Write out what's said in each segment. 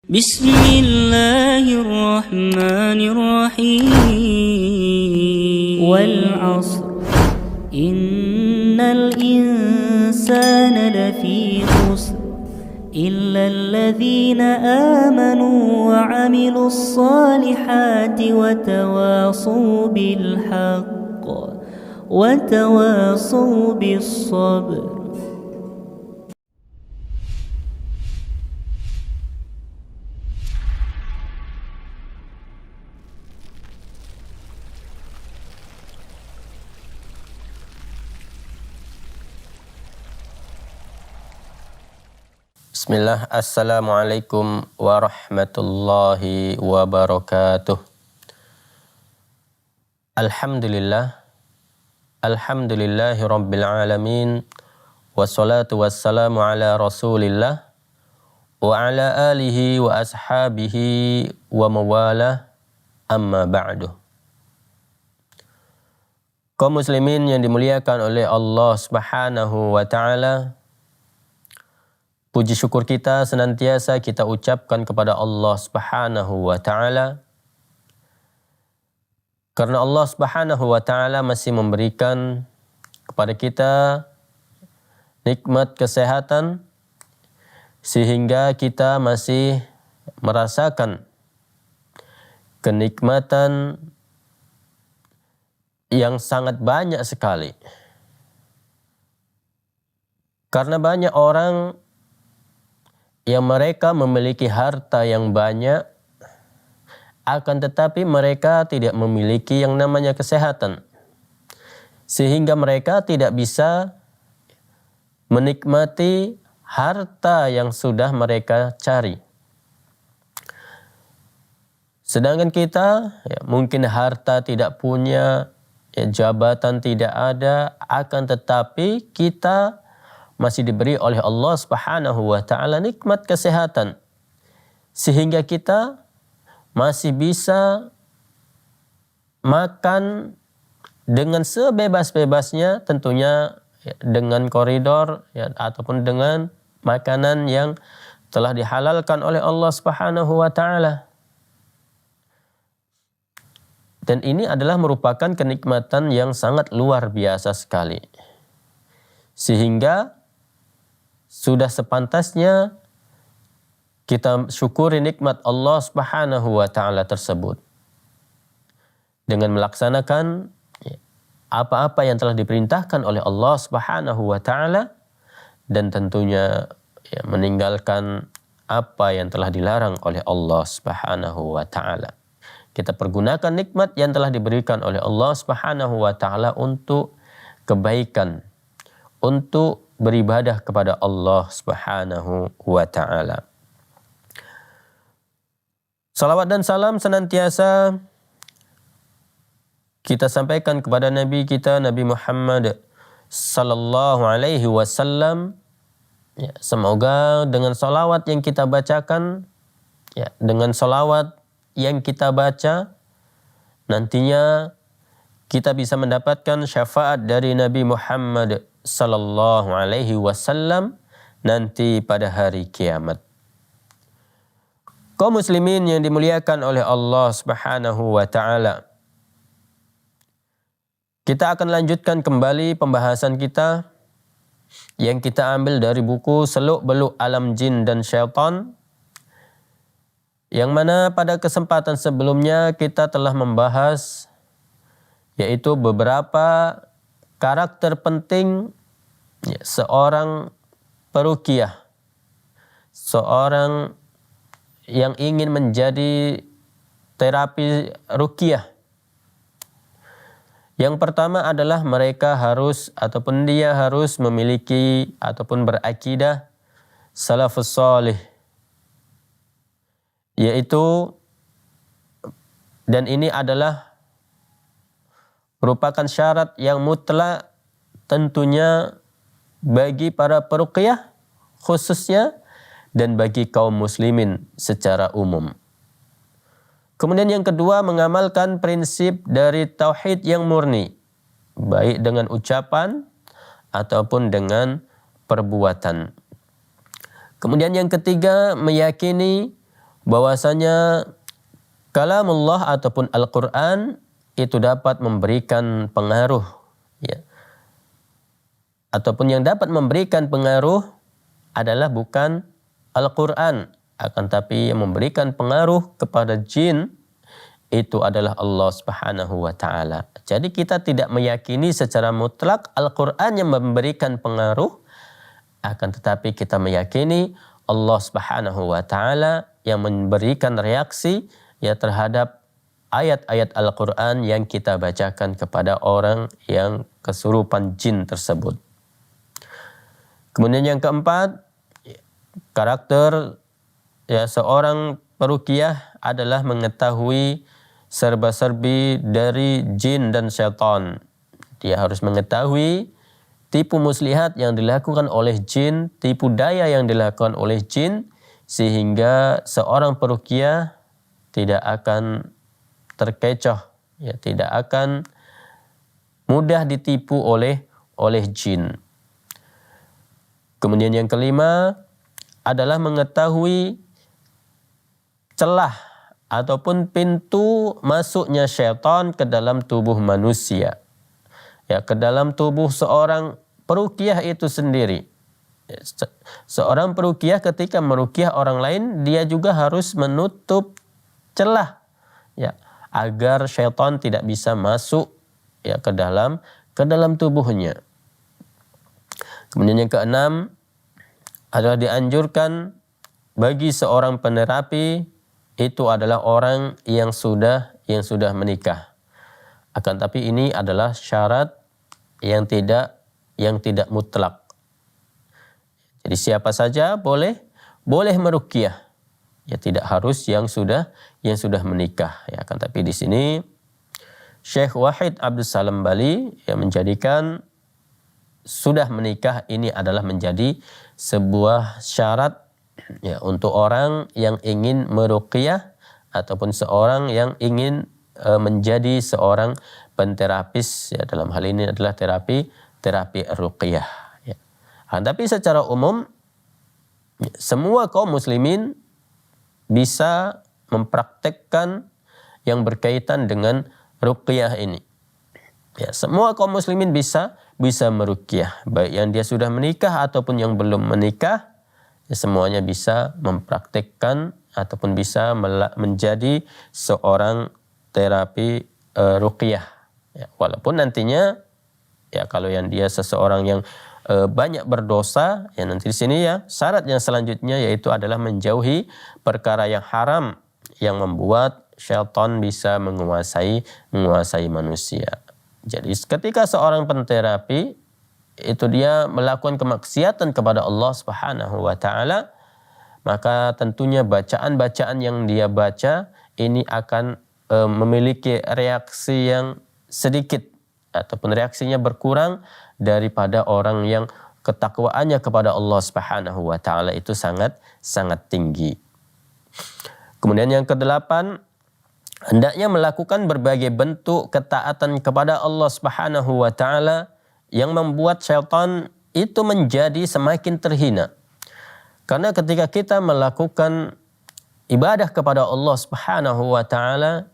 بسم الله الرحمن الرحيم والعصر إن الإنسان لفي خسر إلا الذين آمنوا وعملوا الصالحات وتواصوا بالحق وتواصوا بالصبر. Bismillah, Assalamualaikum warahmatullahi wabarakatuh. Alhamdulillahi rabbil alamin. Wassalatu wassalamu ala rasulillah wa ala alihi wa ashabihi wa mawalah, amma ba'du. Kaum muslimin yang dimuliakan oleh Allah Subhanahu wa ta'ala, puji syukur kita senantiasa kita ucapkan kepada Allah Subhanahu wa ta'ala, karena Allah Subhanahu wa ta'ala masih memberikan kepada kita nikmat kesehatan, sehingga kita masih merasakan kenikmatan yang sangat banyak sekali. Karena banyak orang yang mereka memiliki harta yang banyak, akan tetapi mereka tidak memiliki yang namanya kesehatan, sehingga mereka tidak bisa menikmati harta yang sudah mereka cari. Sedangkan kita mungkin harta tidak punya, jabatan tidak ada, akan tetapi kita masih diberi oleh Allah Subhanahu wa ta'ala nikmat kesehatan, sehingga kita masih bisa makan dengan sebebas-bebasnya, tentunya dengan koridor ataupun dengan makanan yang telah dihalalkan oleh Allah Subhanahu wa ta'ala. Dan ini adalah merupakan kenikmatan yang sangat luar biasa sekali, sehingga sudah sepantasnya kita syukuri nikmat Allah Subhanahu wa ta'ala tersebut dengan melaksanakan apa-apa yang telah diperintahkan oleh Allah Subhanahu wa ta'ala, dan tentunya meninggalkan apa yang telah dilarang oleh Allah Subhanahu wa ta'ala. Kita pergunakan nikmat yang telah diberikan oleh Allah Subhanahu wa ta'ala untuk kebaikan, untuk beribadah kepada Allah Subhanahu wa ta'ala. Salawat dan salam senantiasa kita sampaikan kepada Nabi kita, Nabi Muhammad sallallahu alaihi wasallam. Semoga dengan salawat yang kita bacakan, dengan salawat yang kita baca, nantinya kita bisa mendapatkan syafaat dari Nabi Muhammad sallallahu alaihi wasallam nanti pada hari kiamat. Kaum muslimin yang dimuliakan oleh Allah Subhanahu wa ta'ala, kita akan lanjutkan kembali pembahasan kita yang kita ambil dari buku Seluk-Beluk Alam Jin dan Syaitan, yang mana pada kesempatan sebelumnya kita telah membahas yaitu beberapa karakter penting seorang peruqyah, seorang yang ingin menjadi terapi ruqyah. Yang pertama adalah mereka harus ataupun dia harus memiliki ataupun berakidah salafus salih, yaitu, dan ini adalah merupakan syarat yang mutlak tentunya bagi para peruqyah khususnya, dan bagi kaum muslimin secara umum. Kemudian yang kedua, mengamalkan prinsip dari tauhid yang murni, baik dengan ucapan ataupun dengan perbuatan. Kemudian yang ketiga, meyakini bahwasanya kalamullah ataupun Al-Quran itu dapat memberikan pengaruh, ya. Ataupun yang dapat memberikan pengaruh adalah bukan Al-Quran, akan tapi yang memberikan pengaruh kepada jin itu adalah Allah Subhanahu wa ta'ala. Jadi kita tidak meyakini secara mutlak Al-Quran yang memberikan pengaruh, akan tetapi kita meyakini Allah Subhanahu wa ta'ala yang memberikan reaksi ya terhadap ayat-ayat Al-Quran yang kita bacakan kepada orang yang kesurupan jin tersebut. Kemudian yang keempat, karakter ya seorang peruqyah adalah mengetahui serba-serbi dari jin dan syaitan. Dia harus mengetahui tipu muslihat yang dilakukan oleh jin, tipu daya yang dilakukan oleh jin, sehingga seorang peruqyah tidak akan terkecoh, ya, tidak akan mudah ditipu oleh jin. Kemudian yang kelima adalah mengetahui celah ataupun pintu masuknya syaitan ke dalam tubuh manusia, ya, ke dalam tubuh seorang peruqyah itu sendiri. Seorang peruqyah ketika meruqyah orang lain, dia juga harus menutup celah, ya, agar syaitan tidak bisa masuk, ya, ke dalam tubuhnya. Kemudian yang keenam adalah dianjurkan bagi seorang penerapi itu adalah orang yang sudah menikah. Akan tapi ini adalah syarat yang tidak mutlak. Jadi siapa saja boleh meruqyah. Ya, tidak harus yang sudah menikah, ya. Akan tapi di sini Syekh Wahid Abdus Salam Bali yang menjadikan sudah menikah ini adalah menjadi sebuah syarat, ya, untuk orang yang ingin meruqyah ataupun seorang yang ingin menjadi seorang penterapis, ya, dalam hal ini adalah terapi ruqyah, ya. Tapi secara umum semua kaum muslimin bisa mempraktekkan yang berkaitan dengan ruqyah ini. Ya, semua kaum muslimin bisa meruqyah, baik yang dia sudah menikah ataupun yang belum menikah, ya, semuanya bisa mempraktekkan ataupun bisa menjadi seorang terapi ruqyah. Ya, walaupun nantinya, ya, kalau yang dia seseorang yang banyak berdosa, ya, nanti di sini, ya, syarat yang selanjutnya yaitu adalah menjauhi perkara yang haram yang membuat syaitan bisa menguasai manusia. Jadi ketika seorang penterapi itu dia melakukan kemaksiatan kepada Allah Subhanahu wa ta'ala, maka tentunya bacaan-bacaan yang dia baca ini akan memiliki reaksi yang sedikit ataupun reaksinya berkurang daripada orang yang ketakwaannya kepada Allah Subhanahu wa ta'ala itu sangat tinggi. Kemudian yang kedelapan, hendaknya melakukan berbagai bentuk ketaatan kepada Allah Subhanahu wa ta'ala yang membuat syaitan itu menjadi semakin terhina. Karena ketika kita melakukan ibadah kepada Allah Subhanahu wa ta'ala,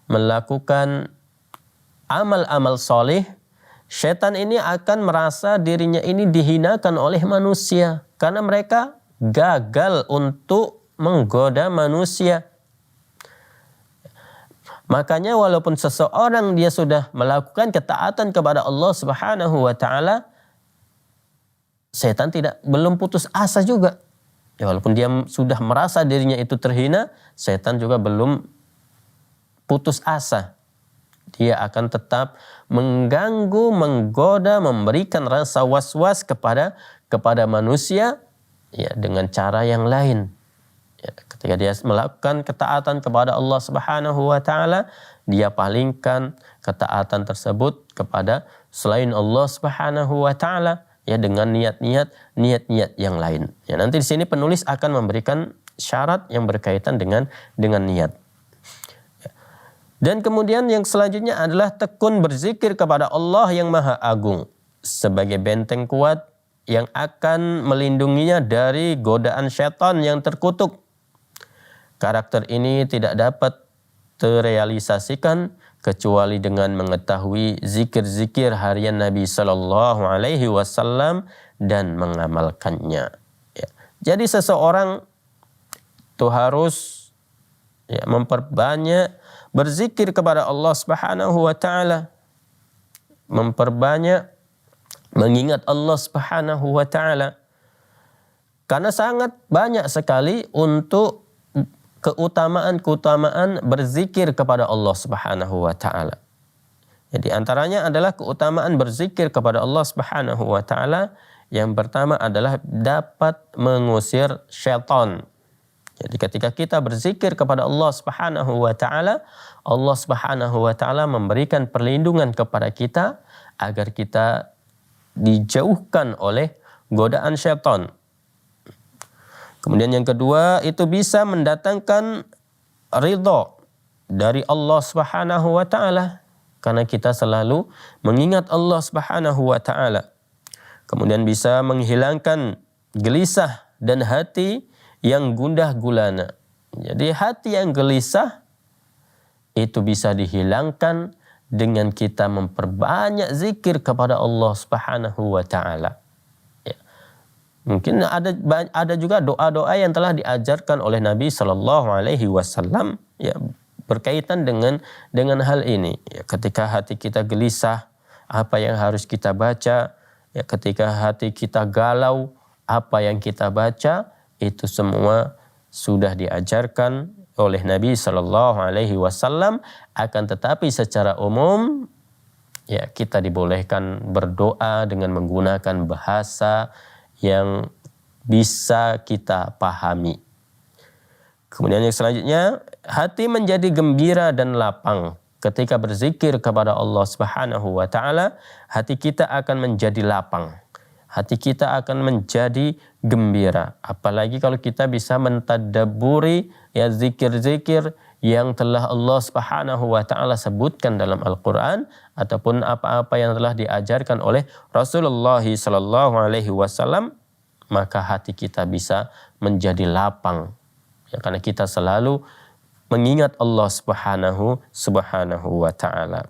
melakukan amal-amal soleh, syaitan ini akan merasa dirinya ini dihinakan oleh manusia karena mereka gagal untuk menggoda manusia. Makanya walaupun seseorang dia sudah melakukan ketaatan kepada Allah Subhanahu wa ta'ala, setan belum putus asa juga. Ya, walaupun dia sudah merasa dirinya itu terhina, setan juga belum putus asa. Dia akan tetap mengganggu, menggoda, memberikan rasa was-was kepada manusia, ya, dengan cara yang lain. Ya, ketika dia melakukan ketaatan kepada Allah Subhanahu wa ta'ala, dia palingkan ketaatan tersebut kepada selain Allah Subhanahu wa ta'ala, ya, dengan niat-niat yang lain. Ya, nanti di sini penulis akan memberikan syarat yang berkaitan dengan niat. Ya. Dan kemudian yang selanjutnya adalah tekun berzikir kepada Allah yang Maha Agung sebagai benteng kuat yang akan melindunginya dari godaan syaitan yang terkutuk. Karakter ini tidak dapat terrealisasikan kecuali dengan mengetahui zikir-zikir harian Nabi Sallallahu Alaihi Wasallam dan mengamalkannya. Ya. Jadi seseorang itu harus memperbanyak berzikir kepada Allah Subhanahu Wa Taala, memperbanyak mengingat Allah Subhanahu Wa Taala, karena sangat banyak sekali untuk keutamaan berzikir kepada Allah Subhanahu wa taala. Jadi antaranya adalah keutamaan berzikir kepada Allah Subhanahu wa taala. Yang pertama adalah dapat mengusir syaitan. Jadi ketika kita berzikir kepada Allah Subhanahu wa taala, Allah Subhanahu wa taala memberikan perlindungan kepada kita agar kita dijauhkan oleh godaan syaitan. Kemudian yang kedua, itu bisa mendatangkan ridha dari Allah Subhanahu wa taala karena kita selalu mengingat Allah Subhanahu wa taala. Kemudian bisa menghilangkan gelisah dan hati yang gundah gulana. Jadi hati yang gelisah itu bisa dihilangkan dengan kita memperbanyak zikir kepada Allah Subhanahu wa taala. Mungkin ada juga doa-doa yang telah diajarkan oleh Nabi Sallallahu Alaihi Wasallam ya, berkaitan dengan hal ini. Ya, ketika hati kita gelisah, apa yang harus kita baca? Ya, ketika hati kita galau, apa yang kita baca? Itu semua sudah diajarkan oleh Nabi Sallallahu Alaihi Wasallam. Akan tetapi secara umum, ya kita dibolehkan berdoa dengan menggunakan bahasa yang bisa kita pahami. Kemudian yang selanjutnya, hati menjadi gembira dan lapang. Ketika berzikir kepada Allah Subhanahu wa taala, hati kita akan menjadi lapang. Hati kita akan menjadi gembira. Apalagi kalau kita bisa mentadabburi ya zikir-zikir yang telah Allah Subhanahu wa taala sebutkan dalam Al-Qur'an ataupun apa-apa yang telah diajarkan oleh Rasulullah sallallahu alaihi wasallam, maka hati kita bisa menjadi lapang. Ya, karena kita selalu mengingat Allah Subhanahu wa taala.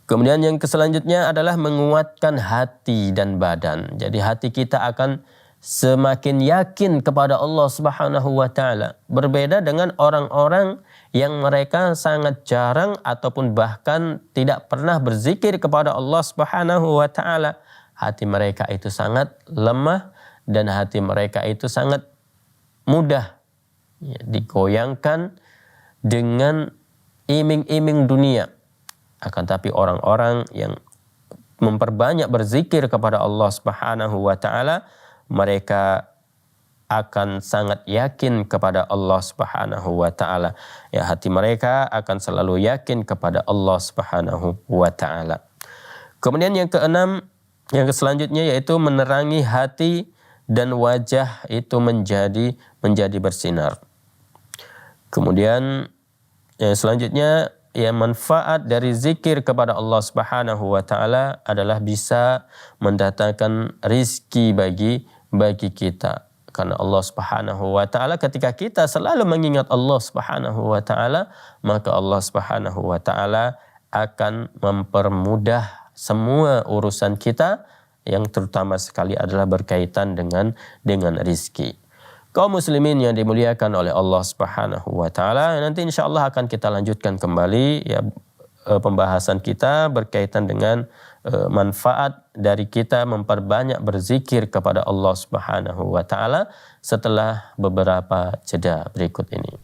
Kemudian yang selanjutnya adalah menguatkan hati dan badan. Jadi hati kita akan semakin yakin kepada Allah Subhanahu wa taala. Berbeda dengan orang-orang yang mereka sangat jarang ataupun bahkan tidak pernah berzikir kepada Allah Subhanahu wa taala. Hati mereka itu sangat lemah dan hati mereka itu sangat mudah ya, digoyangkan dengan iming-iming dunia. Akan tapi orang-orang yang memperbanyak berzikir kepada Allah Subhanahu wa taala, mereka akan sangat yakin kepada Allah Subhanahu wa taala. Ya, hati mereka akan selalu yakin kepada Allah Subhanahu wa taala. Kemudian yang keenam, yang selanjutnya yaitu menerangi hati dan wajah itu menjadi bersinar. Kemudian yang selanjutnya, ya manfaat dari zikir kepada Allah Subhanahu wa taala adalah bisa mendatangkan rizki bagi kita. Karena Allah Subhanahu wa taala, ketika kita selalu mengingat Allah Subhanahu wa taala, maka Allah Subhanahu wa taala akan mempermudah semua urusan kita, yang terutama sekali adalah berkaitan dengan rizki. Kaum muslimin yang dimuliakan oleh Allah Subhanahu wa taala, nanti insyaallah akan kita lanjutkan kembali ya pembahasan kita berkaitan dengan manfaat dari kita memperbanyak berzikir kepada Allah Subhanahu wa taala setelah beberapa jeda berikut ini.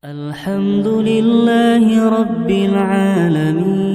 الحمد لله رب العالمين